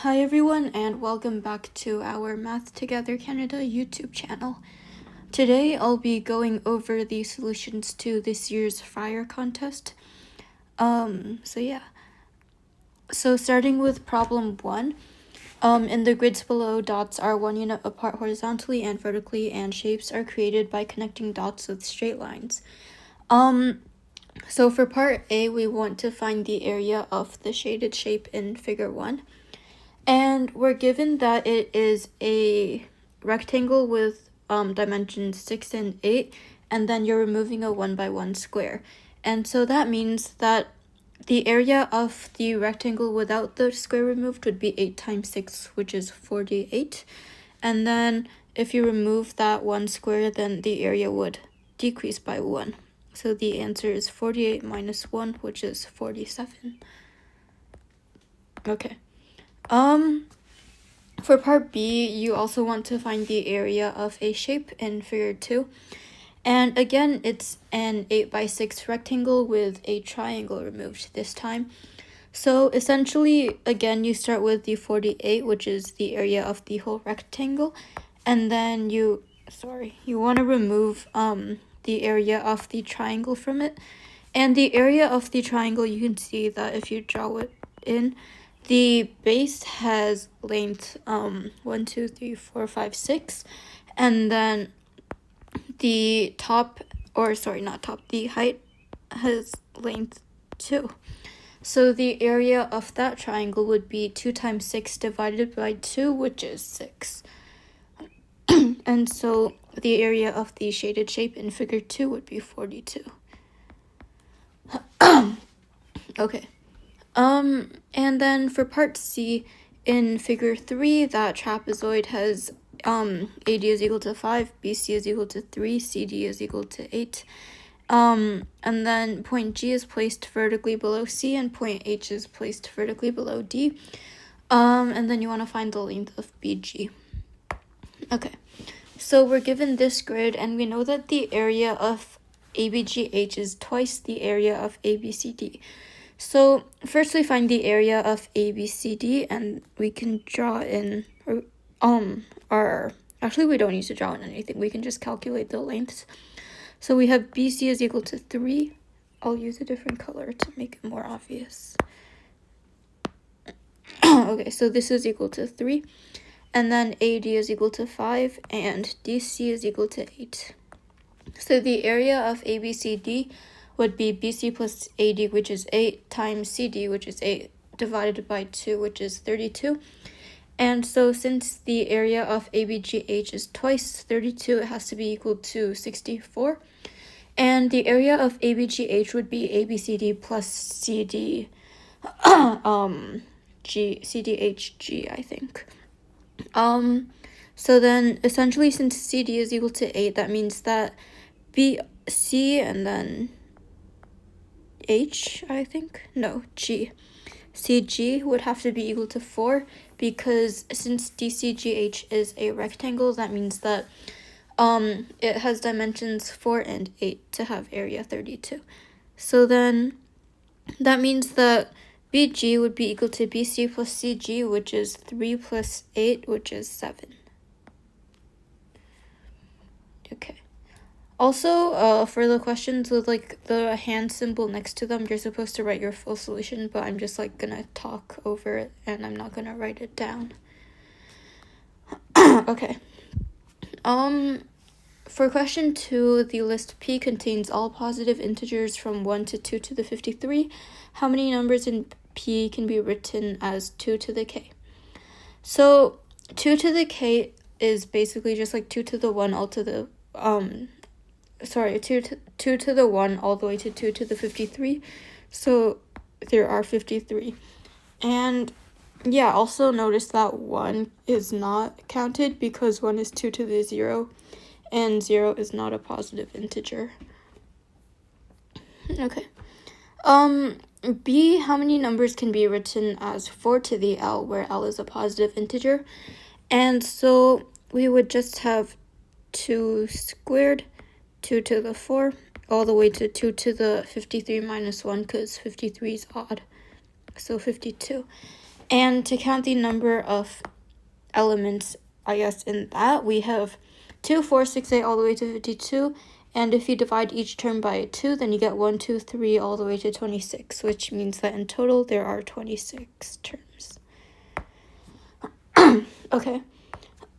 Hi everyone, and welcome back to our Math Together Canada YouTube channel. Today I'll be going over the solutions to this year's Friar contest. So starting with problem 1, in the grids below, dots are 1 unit apart horizontally and vertically, and shapes are created by connecting dots with straight lines. So for part A, we want to find the area of the shaded shape in figure 1. And we're given that it is a rectangle with dimensions 6 and 8, and then you're removing a 1 by 1 square. And so that means that the area of the rectangle without the square removed would be 8 times 6, which is 48. And then if you remove that 1 square, then the area would decrease by 1. So the answer is 48 minus 1, which is 47. Okay. For part B, you also want to find the area of a shape in figure 2. And again, it's an 8 by 6 rectangle with a triangle removed this time. So essentially, again, you start with the 48, which is the area of the whole rectangle. And then you want to remove the area of the triangle from it. And the area of the triangle, you can see that if you draw it in, the base has length 1, 2, 3, 4, 5, 6, and then the the height has length 2. So the area of that triangle would be 2 times 6 divided by 2, which is 6. And so the area of the shaded shape in figure 2 would be 42. Okay. And then for part C, in figure 3, that trapezoid has AD is equal to 5, BC is equal to 3, CD is equal to 8. And then point G is placed vertically below C, and point H is placed vertically below D. And then you want to find the length of BG. Okay, so we're given this grid, and we know that the area of ABGH is twice the area of ABCD. So first we find the area of ABCD, and we can draw in actually we don't need to draw in anything. We can just calculate the lengths. So we have BC is equal to 3. I'll use a different color to make it more obvious. Okay, so this is equal to 3. And then AD is equal to 5, and DC is equal to 8. So the area of ABCD would be BC plus AD, which is 8, times CD, which is 8, divided by 2, which is 32. And so since the area of ABGH is twice 32, it has to be equal to 64. And the area of ABGH would be ABCD plus CD, CDHG, I think. So then essentially, since CD is equal to 8, that means that BC and then H, I think? No, G. CG would have to be equal to 4, because since DCGH is a rectangle, that means that it has dimensions 4 and 8 to have area 32. So then that means that BG would be equal to BC plus CG, which is 3 plus 8, which is 7. Okay. Also, for the questions with like the hand symbol next to them, you're supposed to write your full solution, but I'm just like gonna talk over it and I'm not gonna write it down. Okay. For question 2, the list P contains all positive integers from 1 to 2 to the 53. How many numbers in P can be written as 2 to the K? So 2 to the K is basically just like 2 to the 1 all to the 2 to the 1 all the way to 2 to the 53. So there are 53. And yeah, also notice that 1 is not counted because 1 is 2 to the 0, and 0 is not a positive integer. Okay. B, how many numbers can be written as 4 to the L, where L is a positive integer? And so we would just have 2 squared, 2 to the 4, all the way to 2 to the 53 minus 1, because 53 is odd. So 52. And to count the number of elements, I guess, in that, we have 2, 4, 6, 8 all the way to 52. And if you divide each term by 2, then you get 1, 2, 3 all the way to 26, which means that in total there are 26 terms. Okay.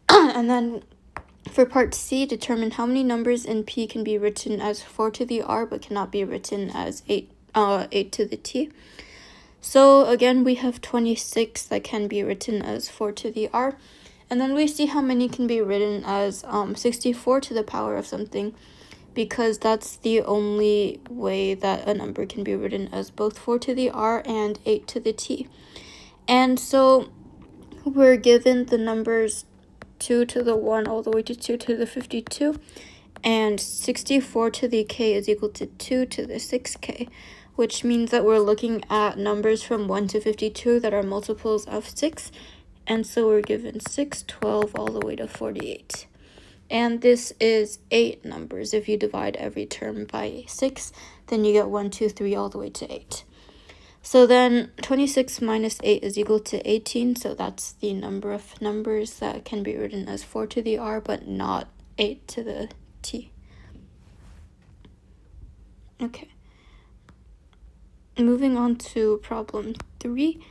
And then for part C, determine how many numbers in P can be written as 4 to the R but cannot be written as 8 to the T. So again, we have 26 that can be written as 4 to the R. And then we see how many can be written as 64 to the power of something, because that's the only way that a number can be written as both 4 to the R and 8 to the T. And so we're given the numbers 2 to the 1 all the way to 2 to the 52, and 64 to the K is equal to 2 to the 6K, which means that we're looking at numbers from 1 to 52 that are multiples of 6, and so we're given 6, 12, all the way to 48. And this is 8 numbers. If you divide every term by 6, then you get 1, 2, 3, all the way to 8. So then 26 minus 8 is equal to 18, so that's the number of numbers that can be written as 4 to the R, but not 8 to the T. Okay. Moving on to problem 3.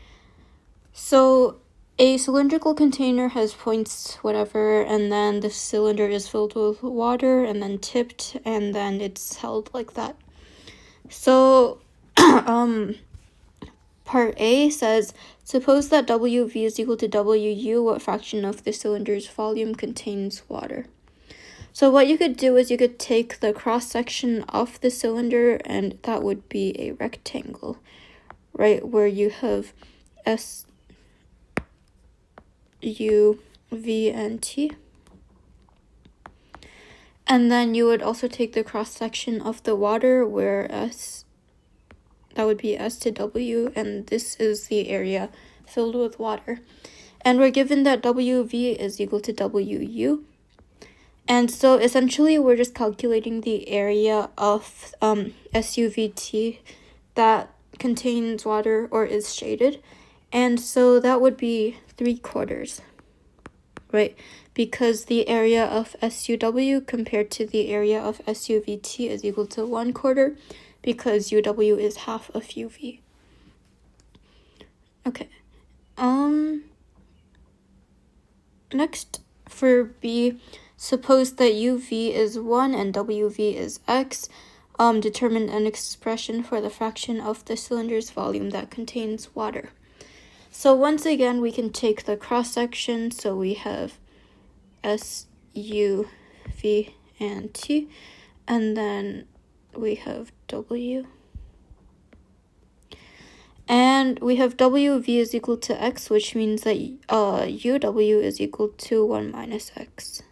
So a cylindrical container has points, whatever, and then the cylinder is filled with water and then tipped, and then it's held like that. So, part A says, suppose that WV is equal to WU, what fraction of the cylinder's volume contains water? So what you could do is you could take the cross-section of the cylinder, and that would be a rectangle, right, where you have S, U, V, and T. And then you would also take the cross-section of the water, where S, that would be S to W, and this is the area filled with water. And we're given that WV is equal to WU. And so essentially we're just calculating the area of SUVT that contains water or is shaded. And so that would be 3/4, right? Because the area of SUW compared to the area of SUVT is equal to 1/4, because UW is half of UV. Okay. Next, for B, suppose that UV is 1 and WV is X. Determine an expression for the fraction of the cylinder's volume that contains water. So once again, we can take the cross-section. So we have S, U, V, and T. And then we have W. And we have WV is equal to X, which means that UW is equal to 1 minus X.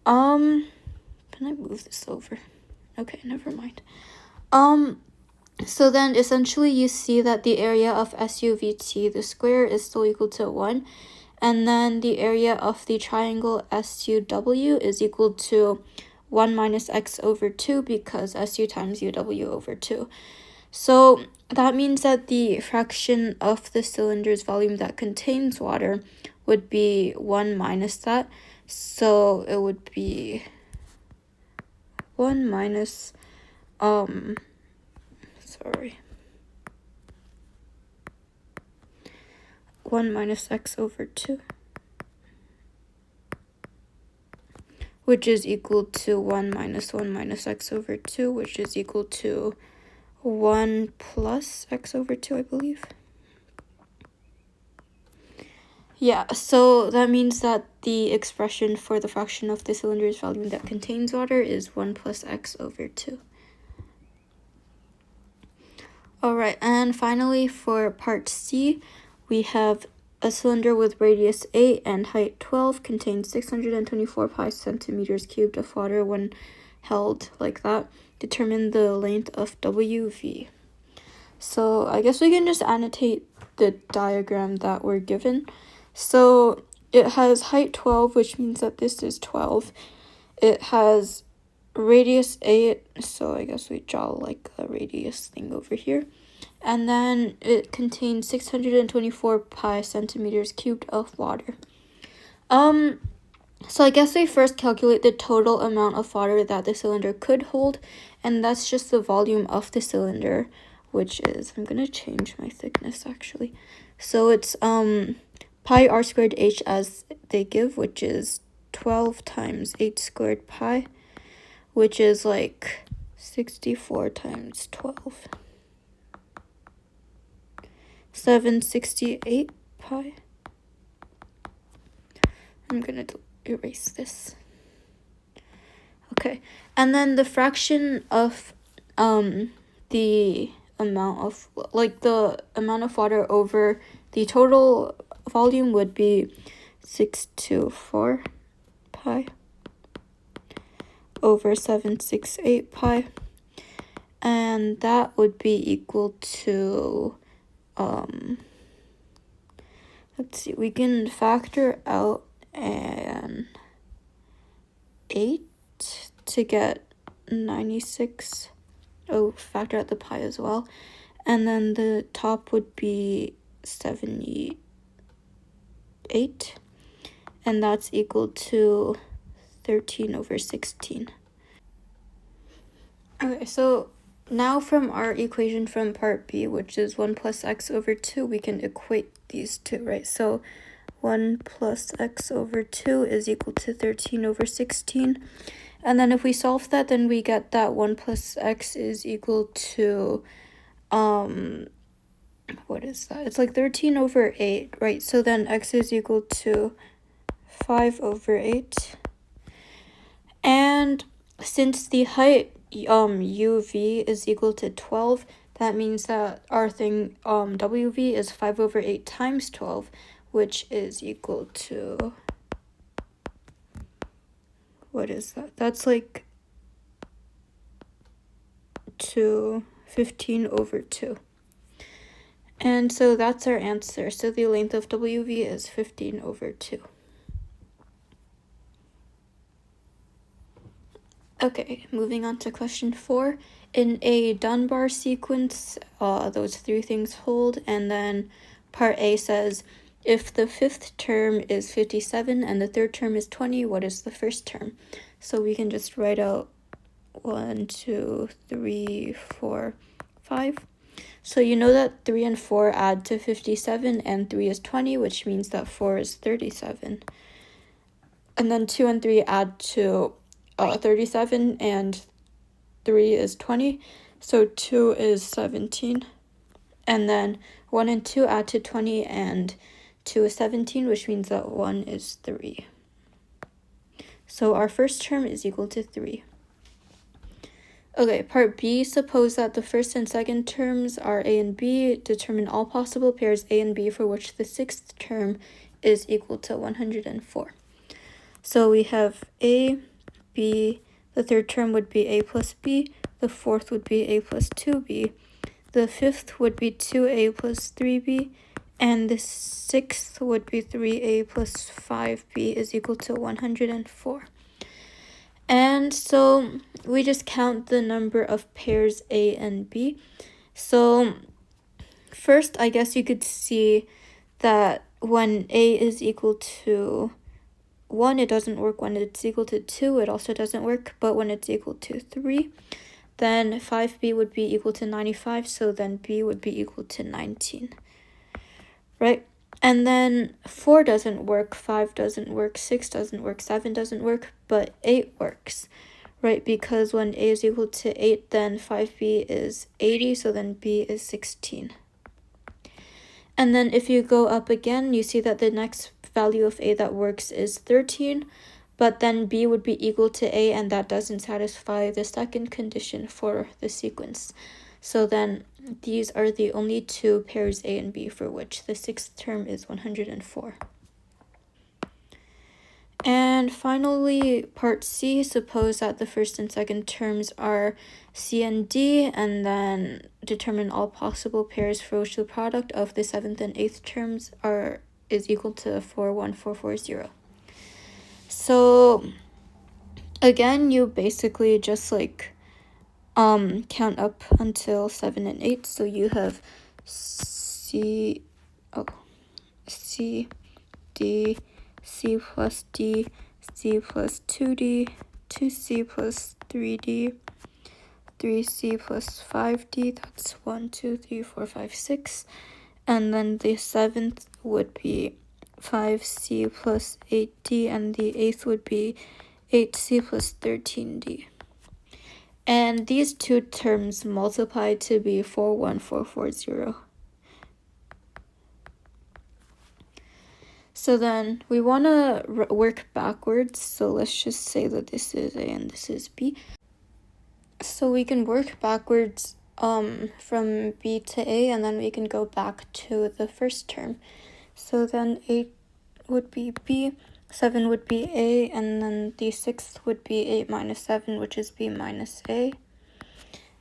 Can I move this over? Okay, never mind. So then essentially you see that the area of SUVT, the square, is still equal to 1. And then the area of the triangle SUW is equal to 1 minus X over 2, because SU times UW over 2. So that means that the fraction of the cylinder's volume that contains water would be 1 minus that. So it would be 1 minus, 1 minus X over 2. Which is equal to 1 minus X over 2, which is equal to 1 plus X over 2, I believe. Yeah, so that means that the expression for the fraction of the cylinder's volume that contains water is 1 plus X over 2. Alright, and finally for part C, we have a cylinder with radius 8 and height 12 contains 624 pi centimeters cubed of water when held like that. Determine the length of WV. So I guess we can just annotate the diagram that we're given. So it has height 12, which means that this is 12. It has radius 8, so I guess we draw like a radius thing over here. and then it contains 624 pi centimeters cubed of water. So I guess we first calculate the total amount of water that the cylinder could hold, and that's just the volume of the cylinder, which is, I'm gonna change my thickness actually. So it's pi r squared h as they give, which is 12 times h squared pi, which is like 64 times 12. 768 pi. I'm gonna erase this. Okay, and then the fraction of the amount of water over the total volume would be 624 pi over 768 pi, and that would be equal to let's see, we can factor out an 8 to get 96. Oh, factor out the pi as well. And then the top would be 78. And that's equal to 13 over 16. Okay, so now from our equation from part B, which is 1 plus x over 2, we can equate these two, right? So 1 plus x over 2 is equal to 13 over 16. And then if we solve that, then we get that 1 plus x is equal to, what is that? It's like 13 over 8, right? So then x is equal to 5 over 8. And since the height uv is equal to 12, that means that our thing wv is 5 over 8 times 12, which is equal to, what is that? That's like 15 over 2. And so that's our answer. So the length of wv is 15 over 2. Okay, moving on to question 4. In a Dunbar sequence, those three things hold, and then part A says, if the fifth term is 57 and the third term is 20, what is the first term? So we can just write out 1, 2, 3, 4, 5. So you know that 3 and 4 add to 57, and 3 is 20, which means that 4 is 37. And then 2 and 3 add to 37, and 3 is 20, so 2 is 17. And then 1 and 2 add to 20, and 2 is 17, which means that 1 is 3. So our first term is equal to 3. Okay, part B, suppose that the first and second terms are A and B. Determine all possible pairs A and B for which the sixth term is equal to 104. So we have A, B, the third term would be A plus B, the fourth would be A plus 2B, the fifth would be 2A plus 3B, and the sixth would be 3A plus 5B is equal to 104. And so we just count the number of pairs A and B. So first, I guess you could see that when A is equal to 1, it doesn't work. When it's equal to 2, it also doesn't work. But when it's equal to 3, then 5b would be equal to 95, so then b would be equal to 19, right? And then 4 doesn't work, 5 doesn't work, 6 doesn't work, 7 doesn't work, but 8 works, right? Because when a is equal to 8, then 5b is 80, so then b is 16. And then if you go up again, you see that the next value of a that works is 13, but then b would be equal to a, and that doesn't satisfy the second condition for the sequence. So then these are the only two pairs A and B for which the sixth term is 104. And finally, part C, suppose that the first and second terms are C and D, and then determine all possible pairs for which the product of the seventh and eighth terms is equal to 41440. So again, you basically just count up until 7 and 8. So you have C, D, C plus D, C plus 2D, 2C plus 3D, 3C plus 5D, that's 1, 2, 3, 4, 5, 6. And then the 7th would be 5C plus 8D, and the 8th would be 8C plus 13D. And these two terms multiply to be 41440. So then we want to work backwards. So let's just say that this is A and this is B. So we can work backwards from B to A, and then we can go back to the first term. So then 8 would be B, 7 would be A, and then the 6th would be 8 minus 7, which is B minus A.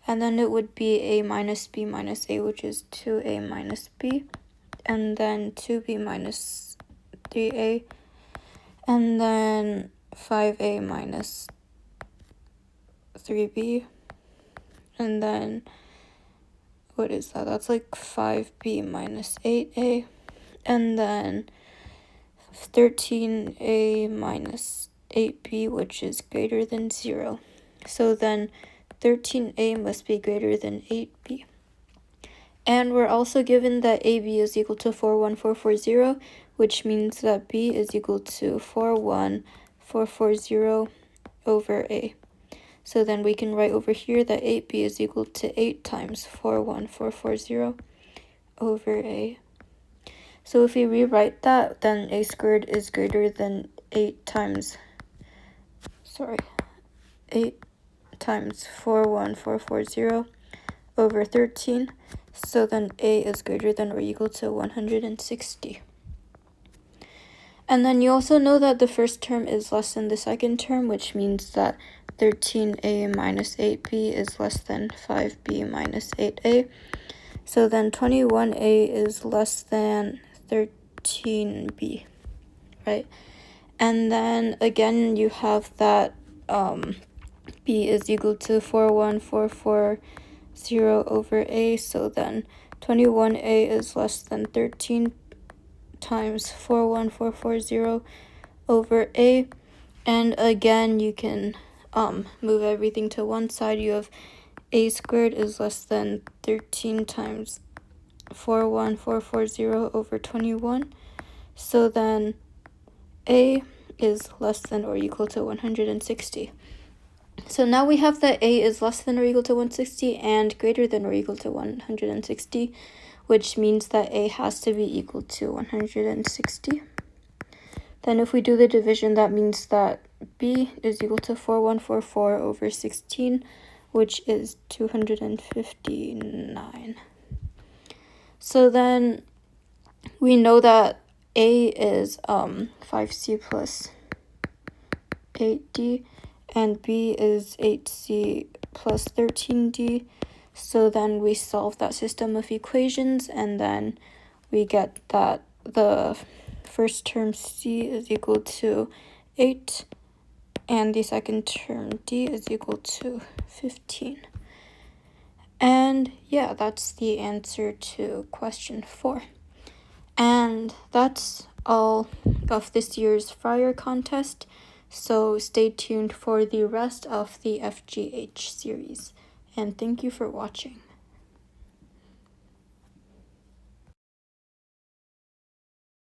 And then it would be A minus B minus A, which is 2A minus B. And then 2B minus 3A. And then 5A minus 3B. And then, what is that? That's like 5B minus 8A. And then 13A minus 8B, which is greater than 0. So then 13A must be greater than 8B. And we're also given that AB is equal to 41440, which means that B is equal to 41440 over A. So then we can write over here that 8B is equal to 8 times 41440 over A. So if we rewrite that, then A squared is greater than 8 times 41440 over 13. So then A is greater than or equal to 160. And then you also know that the first term is less than the second term, which means that 13A minus 8B is less than 5B minus 8A. So then 21A is less than 13B, right? And then again, you have that B is equal to 41440 over A. So then 21A is less than 13 times 41440 over A. And again, you can move everything to one side. You have A squared is less than 13 times 41440 over 21. So then A is less than or equal to 160. So now we have that A is less than or equal to 160 and greater than or equal to 160, which means that A has to be equal to 160. Then if we do the division, that means that B is equal to 4144 over 16, which is 259. So then we know that A is 5C plus 8D, and B is 8C plus 13D. So then we solve that system of equations, and then we get that the first term C is equal to 8, and the second term D is equal to 15. And yeah, that's the answer to question 4. And that's all of this year's Friar contest. So stay tuned for the rest of the FGH series. And thank you for watching.